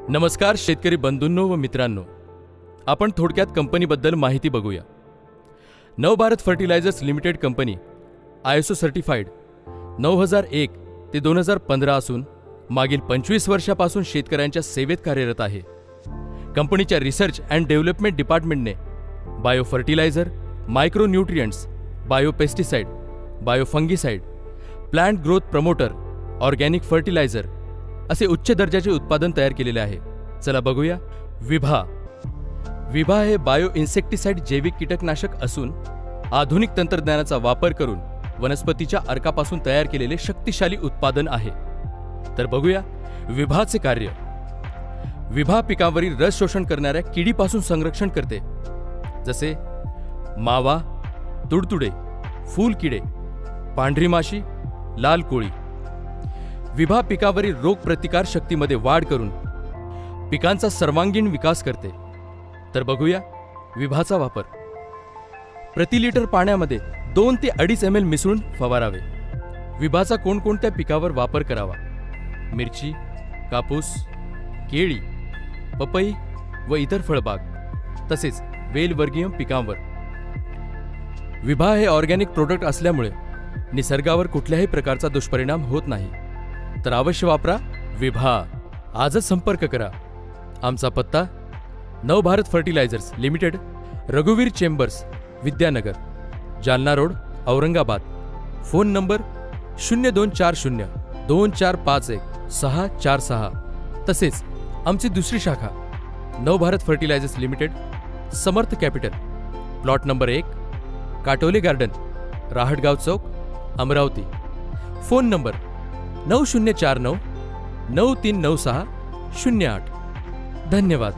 नमस्कार शेतकरी बंधूंनो व मित्रांनो, आपण थोडक्यात कंपनीबद्दल माहिती बघूया. Navbharat fertilizers limited company ISO certified 9001 ते 2015 असून मागील 25 वर्षापासून शेतकऱ्यांच्या सेवेत कार्यरत आहे. कंपनीच्या रिसर्च अँड डेव्हलपमेंट डिपार्टमेंटने bio fertilizer, micro nutrients, bio pesticide, bio fungicide, plant growth promoter, organic fertilizer असे उच्च दर्जाचे उत्पादन तयार केलेले आहे. चला बघूया. विभा हे बायो इन्सेक्टिसाइड जैविक कीटकनाशक असून आधुनिक तंत्रज्ञानाचा वापर करून वनस्पतीच्या अर्कापासून तयार केलेले शक्तिशाली उत्पादन आहे. तर बघूया विभाचे कार्य. विभा पिकावरील रस शोषण करणाऱ्या किडीपासून संरक्षण करते, जसे मावा, तुडतुडे, फूलकिडे, पांढरी माशी, लाल कोळी. विभा पिकावरील रोगप्रतिकार शक्तीमध्ये वाढ करून पिकांचा सर्वांगीण विकास करते. तर बघूया विभाचा वापर. प्रति लिटर पाण्यामध्ये 2 ते 2.5 ml मिसळून फवारावे. विभाचा कोणकोणत्या पिकावर वापर करावा? मिरची, कापूस, केळी, पपई व इतर फळबाग, तसेच वेलवर्गीय पिकांवर. विभा हे ऑर्गॅनिक प्रोडक्ट असल्यामुळे निसर्गावर कुठल्याही प्रकारचा दुष्परिणाम होत नाही. तर अवश्य वापरा विभा. आजच संपर्क करा. आमचा पत्ता नवभारत फर्टिलायझर्स लिमिटेड, रघुवीर chambers, Vidyanagar, Jalna road, Aurangabad. Phone number 0240 2451 646. तसेच आमची दुसरी शाखा Navbharat fertilizers limited, Samarth capital, plot number 1, Katole garden, Rahatgaon Chowk, Amravati. Phone number 9049 9396 08. धन्यवाद.